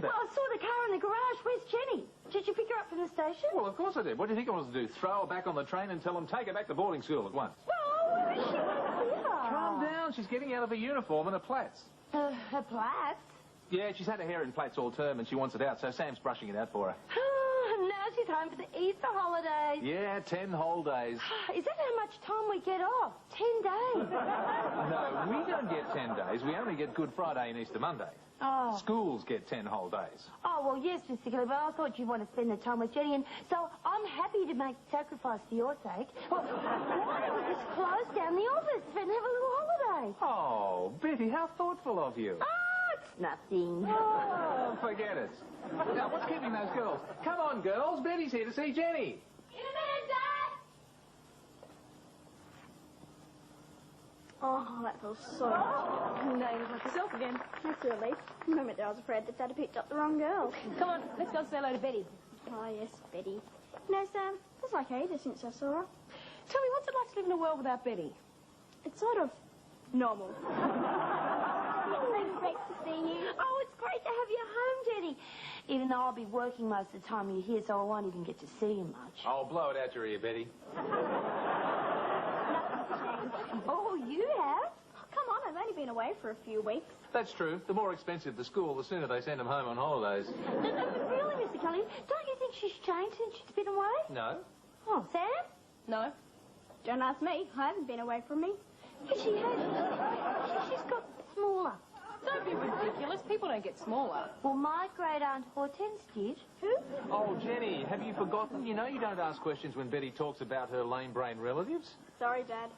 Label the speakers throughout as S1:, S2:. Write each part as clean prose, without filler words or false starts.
S1: about?
S2: Well, I saw the car in the garage. Where's Jenny? Did you pick her up from the station?
S1: Well, of course I did. What do you think I was to do? Throw her back on the train and tell them, take her back to boarding school at once?
S2: Well, where is she?
S1: Calm down. She's getting out of her uniform and her plaits.
S2: Her plaits?
S1: Yeah, she's had her hair in plaits all term and she wants it out, so Sam's brushing it out for her.
S2: Now she's home for the Easter holidays.
S1: Yeah, 10 whole days.
S2: Is that how much time we get off? 10 days?
S1: No, we don't get 10 days. We only get Good Friday and Easter Monday.
S2: Oh.
S1: Schools get 10 whole days.
S2: Oh, well, yes, Mr. Kelly, but I thought you'd want to spend the time with Jenny, and so I'm happy to make sacrifice for your sake. Well, why don't we just close down the office and have a little holiday?
S1: Oh, Betty, how thoughtful of you.
S2: Oh, it's nothing.
S1: Oh, forget it. Now, what's keeping those girls? Come on, girls. Betty's here to see Jenny.
S2: In a minute, Dad!
S3: Oh, that feels so much. Now you look like yourself again. That's a relief. The moment there I was afraid that Dad had picked up the wrong girl.
S4: Come on, let's go say hello to Betty.
S3: Oh, yes, Betty. You know, Sam, it's like ages since I saw her.
S4: Tell me, what's it like to live in a world without Betty?
S3: It's sort of normal. Great to see you.
S2: Oh, it's great to have you home, Jenny. Even though I'll be working most of the time you're here, so I won't even get to see you much.
S1: Oh, blow it out your ear, Betty.
S2: Oh, you have?
S3: Oh, come on, I've only been away for a few weeks.
S1: That's true. The more expensive the school, the sooner they send them home on holidays.
S2: No, but really, Mr. Kelly, don't you think she's changed since she's been away?
S1: No.
S2: Oh, Sam?
S4: No.
S3: Don't ask me. I haven't been away from me.
S2: Yes, she has. She's got smaller.
S4: Don't be ridiculous. People don't get smaller.
S2: Well, my great-aunt Hortense did.
S3: Who?
S1: Oh, Jenny, have you forgotten? You know you don't ask questions when Betty talks about her lame-brain relatives.
S3: Sorry, Dad.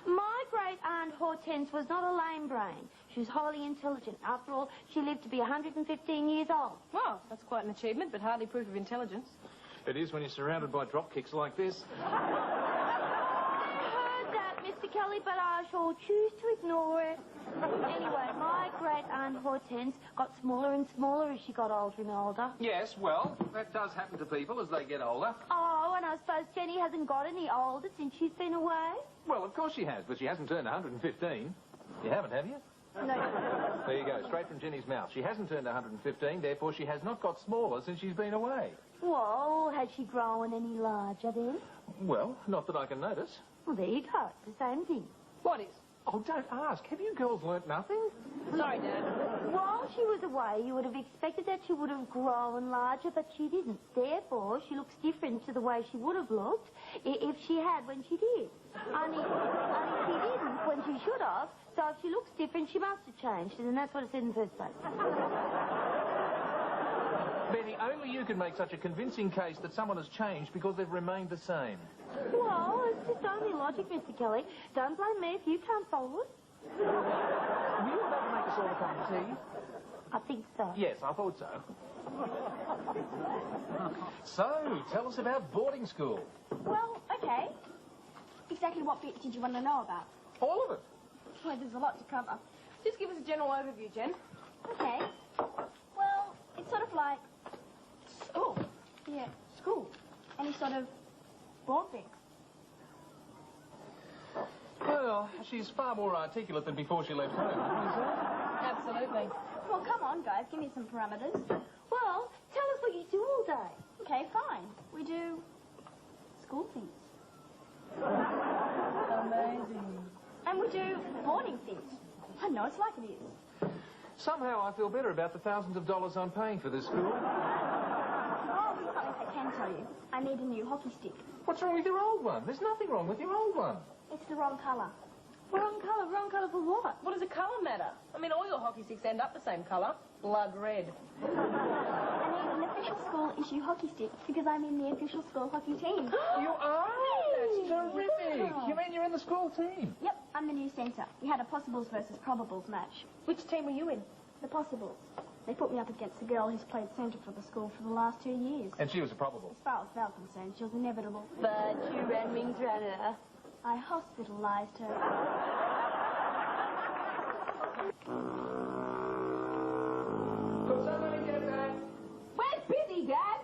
S2: My great-aunt Hortense was not a lame brain. She was highly intelligent. After all, she lived to be 115 years old.
S4: Well, that's quite an achievement, but hardly proof of intelligence.
S1: It is when you're surrounded by drop kicks like this.
S2: I heard that, Mr. Kelly, but I shall choose to ignore it. Anyway, my great-aunt Hortense got smaller and smaller as she got older and older.
S1: Yes, well, that does happen to people as they get older.
S2: Oh, and I suppose Jenny hasn't got any older since she's been away?
S1: Well, of course she has, but she hasn't turned 115. You haven't, have you?
S2: No.
S1: There you go, straight from Jenny's mouth. She hasn't turned 115, therefore she has not got smaller since she's been away.
S2: Well, has she grown any larger then?
S1: Well, not that I can notice.
S2: Well, there you go. It's the same thing.
S4: What is?
S1: Oh, don't ask. Have you girls learnt nothing?
S4: Sorry, Dad.
S2: While she was away, you would have expected that she would have grown larger, but she didn't. Therefore, she looks different to the way she would have looked if she had when she did. Only she didn't when she should have. So if she looks different, she must have changed, and that's what it said in the first place.
S1: Betty, only you can make such a convincing case that someone has changed because they've remained the same.
S2: Well, it's just only logic, Mr. Kelly. Don't blame me if you can't follow it.
S1: Were you about to make us all a cup of tea?
S2: I think so.
S1: Yes, I thought so. So, tell us about boarding school.
S3: Well, okay. Exactly what bit did you want to know about?
S1: All of it.
S3: Well, there's a lot to cover.
S4: Just give us a general overview, Jen.
S3: Okay. Well, it's sort of like school. Yeah, school. Any sort of board thing.
S1: Well, she's far more articulate than before she left home, isn't she?
S4: Absolutely.
S3: Well, come on, guys. Give me some parameters.
S2: Well, tell us what you do all day.
S3: Okay, fine. We do school things.
S4: Amazing.
S3: And we do boarding things. I know it's like it is.
S1: Somehow I feel better about the thousands of dollars I'm paying for this school.
S3: Oh, something I can tell you. I need a new hockey stick.
S1: What's wrong with your old one? There's nothing wrong with your old one.
S3: It's the wrong colour.
S2: Wrong colour for what?
S4: What does the colour matter? I mean, all your hockey sticks end up the same colour. Blood red.
S3: I need an official school issue hockey stick because I'm in the official school hockey team.
S1: You are? That's terrific. You mean you're in the school team?
S3: Yep, I'm the new centre. We had a possibles versus probables match.
S4: Which team were you in?
S3: The possibles. They put me up against a girl who's played centre for the school for the last 2 years.
S1: And she was a probable.
S3: As far as Val concerned, she was inevitable.
S2: But you ran Ming's runner.
S3: I hospitalised her.
S1: Could somebody get that?
S2: Where's Busy, Dad?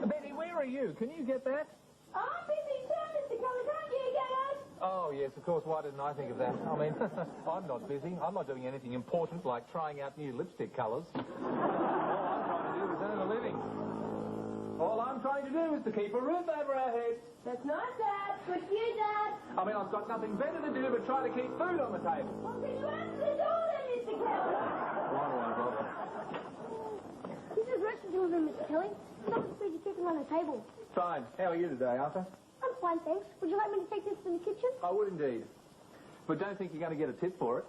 S1: Betty, where are you? Can you get that?
S2: I'm busy too, Mr. Kelly. Don't you get it?
S1: Oh, yes, of course. Why didn't I think of that? I mean, I'm not busy. I'm not doing anything important like trying out new lipstick colours. All I'm trying to we do is to keep a roof over our heads.
S4: That's nice, Dad.
S2: Good for you, Dad.
S1: I mean, I've got nothing better to do but try to keep food on the table.
S2: Well, can you answer the door then, Mr. Kelly?
S1: Why do I bother?
S2: This is Russian children, Mr. Kelly. Stop the food you're keeping on the table.
S1: Fine. How are you today, Arthur?
S2: I'm fine, thanks. Would you like me to take this to the kitchen?
S1: I would indeed. But don't think you're going to get a tip for it.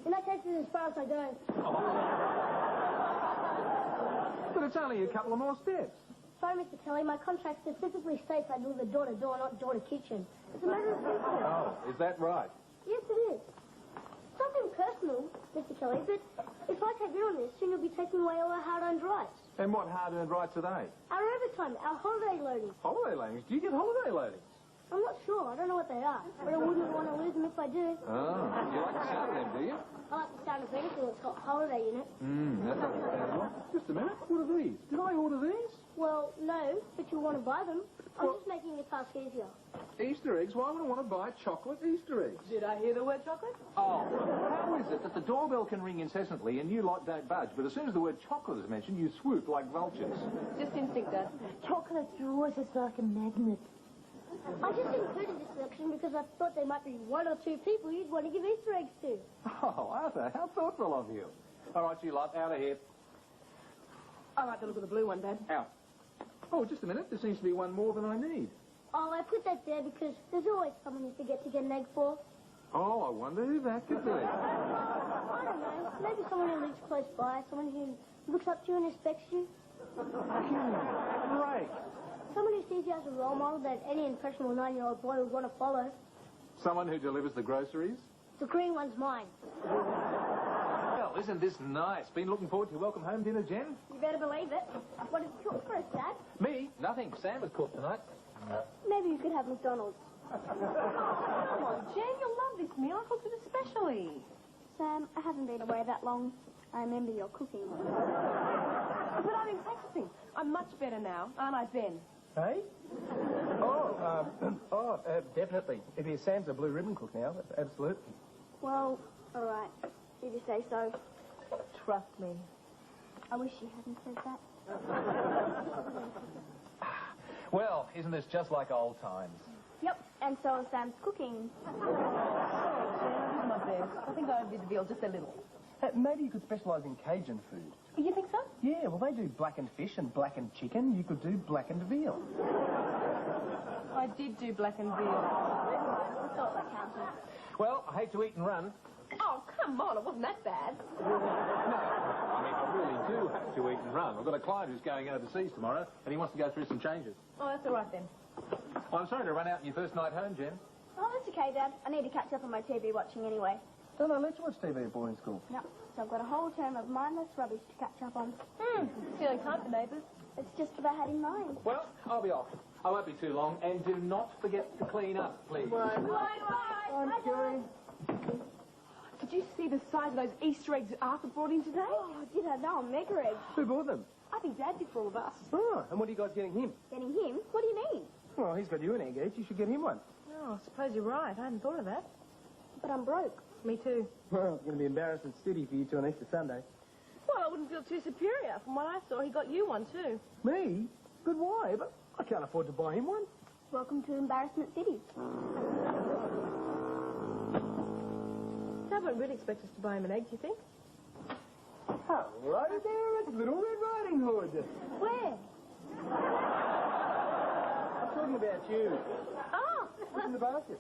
S2: In that case, it's as far as I go.
S1: But it's only a couple of more steps.
S2: Sorry, Mr. Kelly, my contract specifically states I deliver door-to-door, not door-to-kitchen. It's a matter of principle.
S1: Oh, is that right?
S2: Yes, it is. It's nothing personal, Mr. Kelly, but if I take you on this, soon you'll be taking away all our hard-earned rights.
S1: And what hard-earned rights are they?
S2: Our overtime, our holiday loading.
S1: Holiday loadings? Do you get holiday loadings?
S2: I'm not sure. I don't know what they are. But I wouldn't want to lose them if I do.
S1: Oh, you like the sound of them, do you?
S2: I like the sound of anything that's got holiday in it.
S1: That's understandable. Just a minute. What are these? Did I order these?
S2: Well, no, but you'll want to buy them. I'm just making the task easier.
S1: Easter eggs? Why would I want to buy chocolate Easter eggs?
S4: Did I hear the word chocolate?
S1: Oh, how is it that the doorbell can ring incessantly and you lot don't budge, but as soon as the word chocolate is mentioned, you swoop like vultures?
S4: Just instinct, Dad.
S2: Chocolate draws us like a magnet. I just included this selection because I thought there might be one or two people you'd want to give Easter eggs to.
S1: Oh, Arthur, how thoughtful of you. All right, you lot, out of here.
S4: I like the look of the blue one, Dad.
S1: Out. Oh, just a minute. There seems to be one more than I need.
S2: Oh, I put that there because there's always someone you forget to get an egg for.
S1: Oh, I wonder who that could be.
S2: I don't know. Maybe someone who lives close by, someone who looks up to you and respects you.
S1: Great.
S2: Someone who sees you as a role model that any impressionable 9-year-old boy would want to follow.
S1: Someone who delivers the groceries?
S2: The green one's mine.
S1: Well, isn't this nice? Been looking forward to your welcome home dinner, Jen?
S2: You better believe it. What did you cook for us, Dad?
S1: Me? Nothing. Sam has cooked tonight.
S2: Maybe you could have McDonald's.
S4: Come on, Jen, you'll love this meal. I cooked it especially.
S2: Sam, I haven't been away that long. I remember your cooking.
S4: But I've been practicing. I'm much better now, aren't I, Ben?
S5: Hey? Definitely. If your Sam's a blue ribbon cook now, absolutely.
S2: Well, all right. If you say so.
S4: Trust me.
S2: I wish you hadn't said that.
S1: Well, isn't this just like old times?
S2: Yep, and so is Sam's cooking.
S4: Jen, I did my best. I think I overdid the veal just a little.
S5: Maybe you could specialise in Cajun food.
S4: You think so?
S5: Yeah, well, they do blackened fish and blackened chicken. You could do blackened veal.
S4: I did do blackened veal.
S2: I thought that counted.
S1: Well, I hate to eat and run.
S4: Oh, come on, it wasn't that bad.
S1: No, I mean, I really do have to eat and run. I've got a client who's going overseas tomorrow, and he wants to go through some changes.
S4: Oh, that's all right then.
S1: Well, I'm sorry to run out on your first night home, Jen.
S2: Oh, that's okay, Dad. I need to catch up on my TV watching anyway.
S5: Don't I let you watch TV at boarding school?
S2: No, so I've got a whole term of mindless rubbish to catch up on.
S4: Stealing time for neighbours.
S2: It's just what I had in mind.
S1: Well, I'll be off. I won't be too long, and do not forget to clean up, please.
S5: I'm Kerry.
S4: Did you see the size of those Easter eggs Arthur brought in today?
S2: Oh, did I know? Mega eggs.
S5: Who bought them?
S4: I think Dad did for all of us.
S5: Oh, and what are you guys getting him?
S2: Getting him? What do you mean?
S5: Well, he's got you an egg each. You should get him one.
S4: Oh, I suppose you're right. I hadn't thought of that.
S2: But I'm broke.
S4: Me too.
S5: Well, it's going to be embarrassing city for you two on Easter Sunday.
S4: Well, I wouldn't feel too superior. From what I saw, he got you one too.
S5: Me? Good why? But I can't afford to buy him one.
S2: Welcome to Embarrassment City.
S4: Dad won't really expect us to buy him an egg, do you think?
S5: Oh, right there, it's Little Red Riding Hood.
S2: Where?
S5: I'm talking about you.
S2: Oh!
S5: What's in the basket?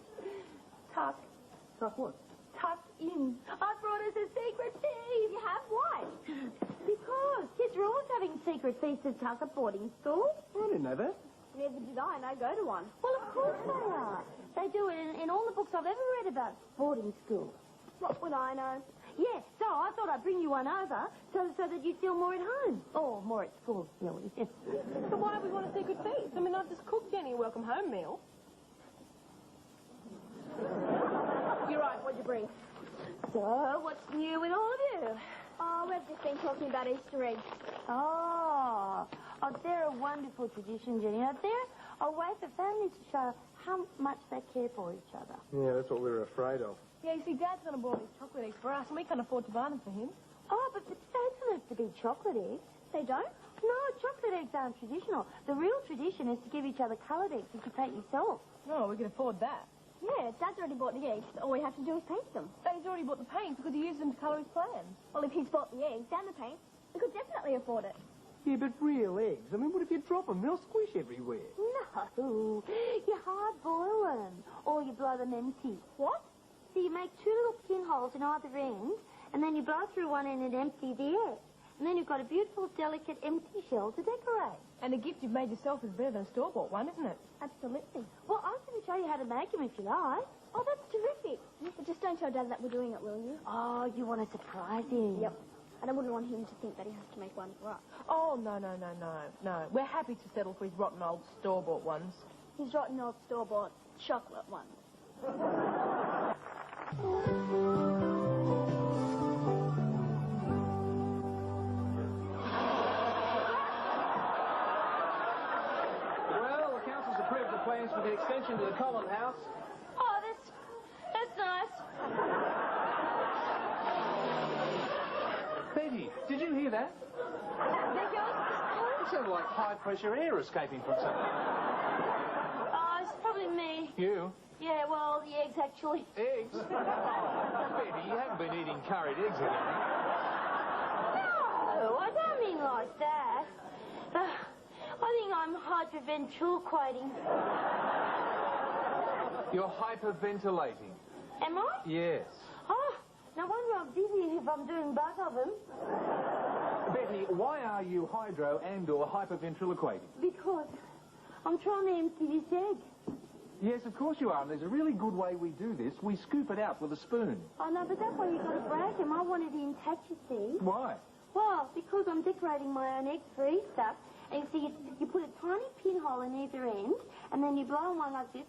S2: Tuck.
S5: Tuck what?
S2: Tuck in. I brought us a secret feast. You have why? Because kids are always having secret feasts at Tuck at boarding school.
S5: I didn't know that.
S2: Neither did I, and I go to one. Well, of course they are. They do it in all the books I've ever read about boarding school. What would I know? Yeah, so I thought I'd bring you one over so that you'd feel more at home. Or more at school, really.
S4: But why do we want a secret feast? I mean, I've just cooked Jenny a welcome home meal. You're right, what'd you bring?
S2: So, what's new with all of you? Oh, we've just been talking about Easter eggs. Oh, they're a wonderful tradition, Jenny. They're a way for families to show how much they care for each other.
S5: Yeah, that's what we were afraid of.
S4: Yeah, you see, Dad's going to boil these chocolate eggs for us, and we can't afford to buy them for him.
S2: Oh, but they don't have to be chocolate eggs. They don't? No, chocolate eggs aren't traditional. The real tradition is to give each other coloured eggs that you paint yourself.
S4: No, we can afford that.
S3: Yeah, Dad's already bought the eggs. All we have to do is paint them.
S4: But he's already bought the paint because he used them to colour his plans.
S3: Well, if he's bought the eggs and the paint, we could definitely afford it.
S5: Yeah, but real eggs. I mean, what if you drop them? They'll squish everywhere.
S2: No, you hard boil them, or you blow them empty.
S3: What?
S2: So you make 2 little pinholes in either end, and then you blow through one end and empty the egg. And then you've got a beautiful, delicate, empty shell to decorate.
S4: And the gift you've made yourself is better than a store-bought one, isn't it?
S3: Absolutely.
S2: Well, I can show you how to make them if you like.
S3: Oh, that's terrific. But just don't tell Dad that we're doing it, will you?
S2: Oh, you want to surprise him?
S3: Yep. And I wouldn't want him to think that he has to make one for us.
S4: Oh, no. We're happy to settle for his rotten old store-bought ones.
S3: His rotten old store-bought chocolate ones.
S1: Well, the council's approved the plans for the extension to the Collin House.
S2: Oh, that's nice.
S1: Betty, did you hear that? It sounded like high-pressure air escaping from something.
S2: Oh, it's probably me.
S1: You?
S2: Yeah, well, the eggs, actually.
S1: Eggs? Oh, Betty, you haven't been eating curried eggs again.
S2: No, I don't mean like that. I think I'm hyperventriloquating.
S1: You're hyperventilating.
S2: Am I?
S1: Yes.
S2: Oh, no wonder I'm dizzy if I'm doing both of them.
S1: Betty, why are you hydro and or hyperventriloquating?
S2: Because I'm trying to empty this egg.
S1: Yes, of course you are, and there's a really good way we do this. We scoop it out with a spoon.
S2: Oh, no, but that's why you've got to break them. I wanted it intact, you see.
S1: Why?
S2: Well, because I'm decorating my own eggs for Easter, and you see, you put a tiny pinhole in either end, and then you blow one like this.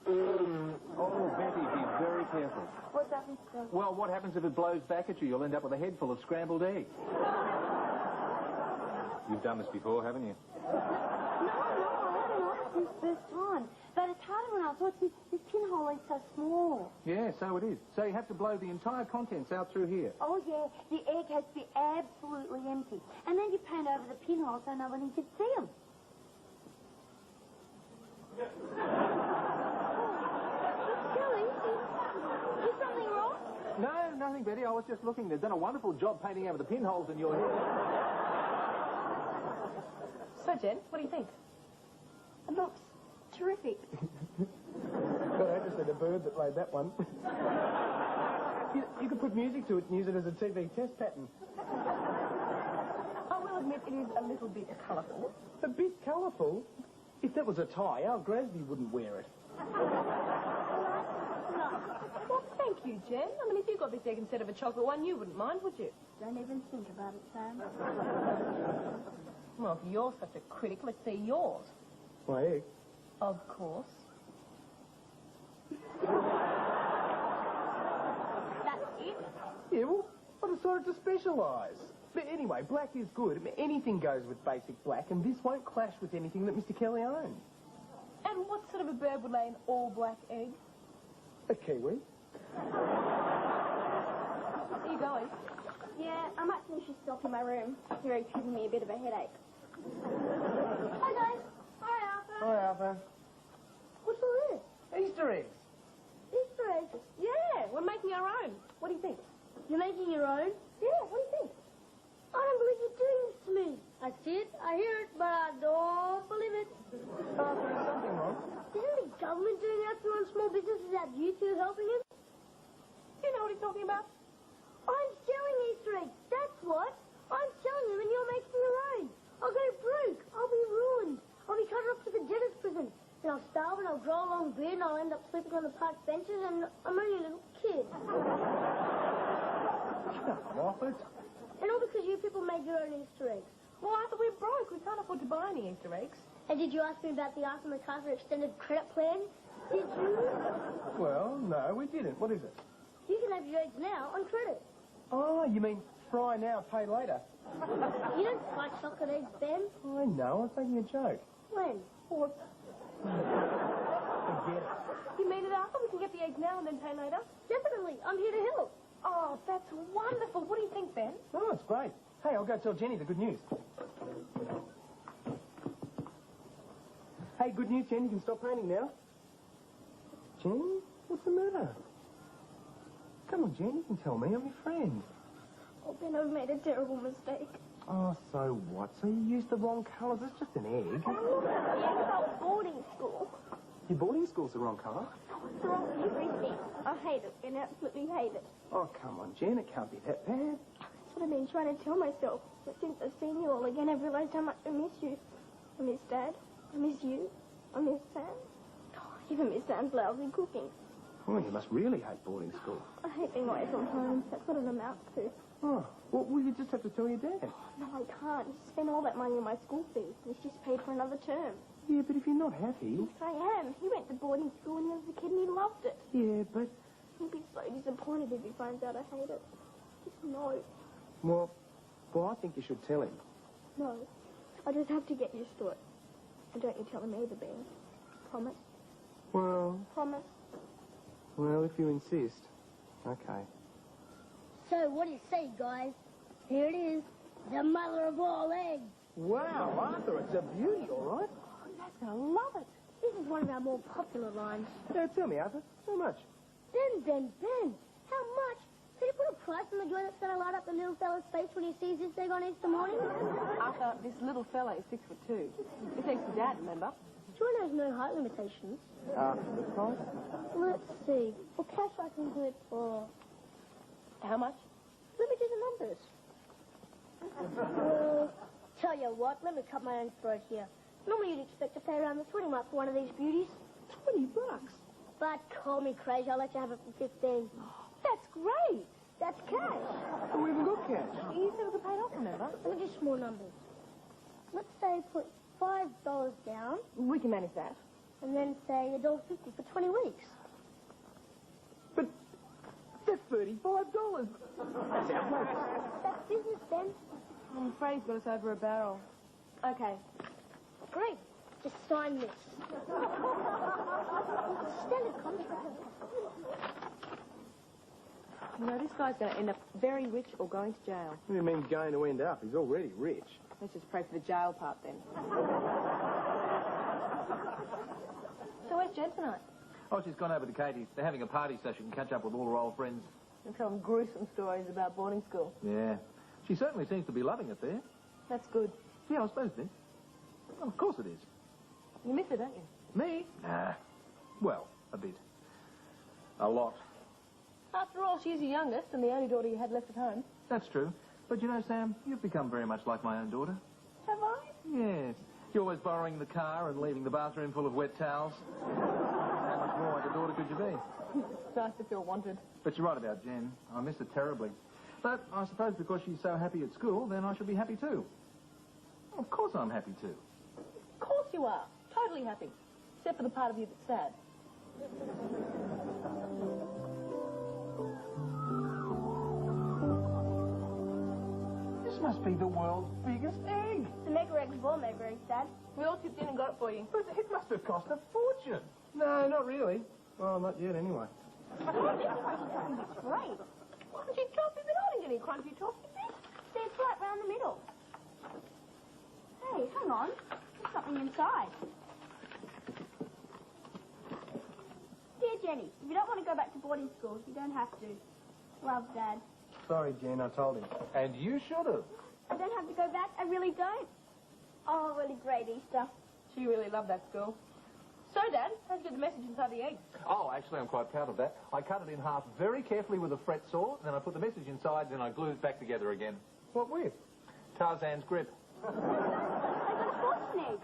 S1: Oh, Betty, be very careful.
S2: What's that, Mr.
S1: Well, what happens if it blows back at you? You'll end up with a head full of scrambled eggs. You've done this before, haven't you?
S2: No, I haven't asked this first time. But it's harder when I thought this pinhole is so small.
S1: Yeah, so it is. So you have to blow the entire contents out through here.
S2: Oh, yeah, the egg has to be absolutely empty. And then you paint over the pinhole so nobody can see them. Silly. Is something wrong?
S1: No, nothing, Betty. I was just looking. They've done a wonderful job painting over the pinholes in your head.
S4: So, Jen, what do you think?
S3: It looks terrific.
S5: God, I just had a bird that laid that one. You could put music to it and use it as a TV test pattern.
S4: I will admit it is a little bit colourful.
S5: A bit colourful? If that was a tie, Al Grasby wouldn't wear it.
S4: Well, thank you, Jen. I mean, if you got this egg instead of a chocolate one, you wouldn't mind, would you?
S3: Don't even think about it, Sam.
S4: Well, if you're such a critic, let's see yours.
S5: My egg?
S4: Of course.
S3: That's it?
S5: Yeah, well, I decided to specialise. But anyway, black is good. I mean, anything goes with basic black, and this won't clash with anything that Mr. Kelly owns.
S4: And what sort of a bird would lay an all-black egg?
S5: A kiwi.
S4: Are you going?
S3: Yeah, I might finish this off in my room. Here, it's giving me a bit of a headache. Hi, guys. Hi, Arthur.
S5: Hi, Arthur.
S3: What's all this?
S5: Easter eggs.
S3: Easter eggs.
S4: Yeah, we're making our own. What do you think?
S3: You're making your own?
S4: Yeah, what do you think?
S3: I don't believe you're doing this to me. I see it, I hear it, but I don't believe it.
S5: Arthur, is something wrong?
S3: Isn't the government doing that to run small businesses without you two helping him?
S4: You know what he's talking about?
S3: I'm selling Easter eggs, that's what. I'm selling them and you're making your own. I'll go broke. I'll be ruined. I'll be carted off to the debtor's prison. And I'll starve and I'll grow a long beard and I'll end up sleeping on the park benches and I'm only a little kid.
S5: Off it.
S3: And all because you people made your own Easter eggs.
S4: Well, Arthur, we're broke. We can't afford to buy any Easter eggs.
S3: And did you ask me about the Arthur MacArthur extended credit plan? Did you?
S5: Well, no, we didn't. What is it?
S3: You can have your eggs now on credit.
S5: Oh, you mean fry now, pay later?
S3: You don't like chocolate eggs, Ben.
S5: I know, I was making a joke.
S3: When?
S5: What? Forget it.
S4: You mean it, Arthur? We can get the eggs now and then pay later?
S3: Definitely. I'm here to help.
S4: Oh, that's wonderful. What do you think, Ben?
S5: Oh, it's great. Hey, I'll go tell Jenny the good news. Hey, good news, Jenny. You can stop painting now. Jenny? What's the matter? Come on, Jenny. You can tell me. I'm your friend.
S3: Oh, Ben, I've made a terrible mistake.
S5: Oh, so what? So you used the wrong colours. It's just an egg.
S3: It's boarding school.
S5: Your boarding school's the wrong colour.
S3: It's wrong everything. I hate it, and absolutely hate it.
S5: Oh, come on, Jen. It can't be that bad.
S3: That's what I've been trying to tell myself. But since I've seen you all again, I've realised how much I miss you. I miss Dad. I miss you. I miss Sam. Oh, I even miss Sam's lousy cooking.
S5: Oh, you must really hate boarding school.
S3: I hate being away from home. That's what it amounts to.
S5: Oh, well, you just have to tell your dad.
S3: No, I can't. He's spent all that money on my school fees. He's just paid for another term.
S5: Yeah, but if you're not happy...
S3: I am. He went to boarding school when he was a kid and he loved it.
S5: Yeah, but...
S3: He'll be so disappointed if he finds out I hate it. Just no.
S5: Well, I think you should tell him.
S3: No. I just have to get used to it. And don't you tell him either, Ben. Promise?
S5: Well,
S3: Promise?
S5: if you insist. Okay.
S3: So, what do you say, guys? Here it is. The mother of all eggs.
S5: Wow, Arthur, it's a beauty, all right.
S3: Oh, Dad's gonna love it. This is one of our more popular lines.
S5: Yeah, tell me, Arthur, how much?
S3: Ben. How much? Could you put a price on the joy that's gonna light up the little fella's face when he sees this egg on Easter morning?
S4: Arthur, this little fella is 6'2". It's next to Dad, remember?
S3: Joy knows no height limitations.
S5: The price?
S3: Let's see. For cash, I can do it for...
S4: How much?
S3: Let me do the numbers. Well, tell you what, let me cut my own throat here. Normally you'd expect to pay around the 20 mark for one of these beauties.
S5: $20.
S3: But call me crazy, I'll let you have it for 15.
S4: That's great.
S3: That's cash.
S5: Oh, we haven't got cash.
S4: You said we could pay it off, remember?
S3: Let me do small numbers. Let's say put $5 down,
S4: We can manage that.
S3: and then say $1.50 for 20 weeks.
S5: But that's $35. That's outrageous.
S3: That's business, Ben.
S4: I'm afraid he's got us over a barrel. Okay.
S3: Great. Just sign this. Standard contract.
S4: You know, this guy's going to end up very rich or going to jail.
S5: What do you mean going to end up? He's already rich.
S4: Let's just pray for the jail part then. So where's Jen tonight?
S1: Oh, she's gone over to Katie's. They're having a party so she can catch up with all her old friends.
S4: And tell them gruesome stories about boarding school.
S1: Yeah. She certainly seems to be loving it there.
S4: That's good.
S1: Yeah, I suppose it is. Well, of course it is.
S4: You miss her, don't you?
S1: Me? Nah. Well, a bit. A lot.
S4: After all, she's your youngest and the only daughter you had left at home.
S1: That's true. But you know, Sam, you've become very much like my own daughter.
S4: Have I?
S1: Yes. You're always borrowing the car and leaving the bathroom full of wet towels. How much more like a daughter could you be?
S4: It's nice to feel wanted.
S1: But you're right about Jen. I miss her terribly. But I suppose because she's so happy at school, then I should be happy too. Of course I'm happy too.
S4: Of course you are. Totally happy. Except for the part of you that's sad.
S1: This must be the world's biggest egg.
S3: The mega eggs for mega eggs, Dad.
S4: We all chipped in and got it for you.
S1: But it must have cost a fortune.
S5: No, not really. Well, not yet, anyway.
S4: Great. Crunchy toffee, but I didn't get any crunchy toffee.
S3: See, it's right round the middle. Hey, hang on. There's something inside. Dear Jenny, if you don't want to go back to boarding school, you don't have to. Love, Dad.
S5: Sorry, Jen, I told him.
S1: And you should have.
S3: I don't have to go back. I really don't. Oh, really great Easter.
S4: She really loved that school. So, Dad, how'd you get the message inside the egg?
S1: Oh, actually, I'm quite proud of that. I cut it in half very carefully with a fret saw, then I put the message inside, then I glued it back together again.
S5: What with?
S1: Tarzan's grip.
S3: I got a fortune egg.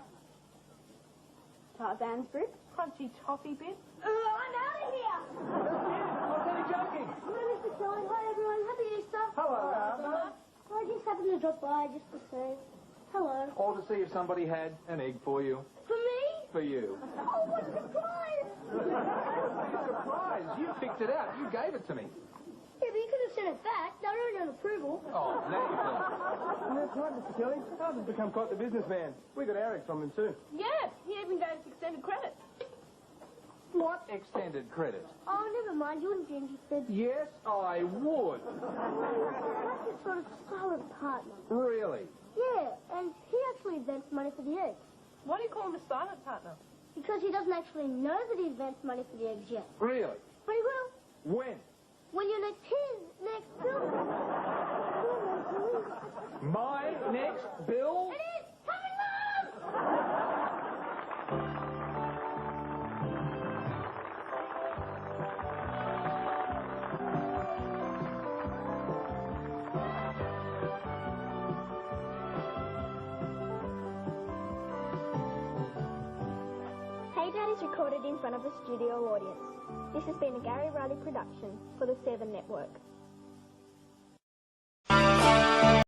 S3: Tarzan's grip.
S4: Crunchy toffee bit?
S3: I'm out of here.
S1: I was only joking.
S3: Hi, Mr. Kelly. Hi, everyone. Happy Easter.
S1: Hello, Arthur.
S3: I just happened to drop by just to say hello.
S1: Or to see if somebody had an egg for you.
S3: For me?
S1: For you.
S3: Oh, what a surprise!
S1: Surprise! You picked it out. You gave it to me.
S3: Yeah, but you could have sent it back. That would have approval.
S1: Oh, now you can.
S5: That's right, Mr. Kelly. Arthur's become quite the businessman. We got our eggs from him, too.
S4: Yeah, he even gave us extended credit.
S1: What extended credit?
S3: Oh, never mind. You wouldn't be interested.
S1: Yes, I would.
S3: That's his sort of silent partner.
S1: Really?
S3: Yeah, and he actually invents money for the eggs.
S4: Why do you call him a silent partner?
S3: Because he doesn't actually know that he invents money for the eggs yet.
S1: Really?
S3: But he will.
S1: When?
S3: When you're next bill.
S1: My next bill?
S3: It is! Coming, Mom!
S6: Hey Dad is recorded in front of a studio audience. This has been a Gary Riley production for the 7 Network.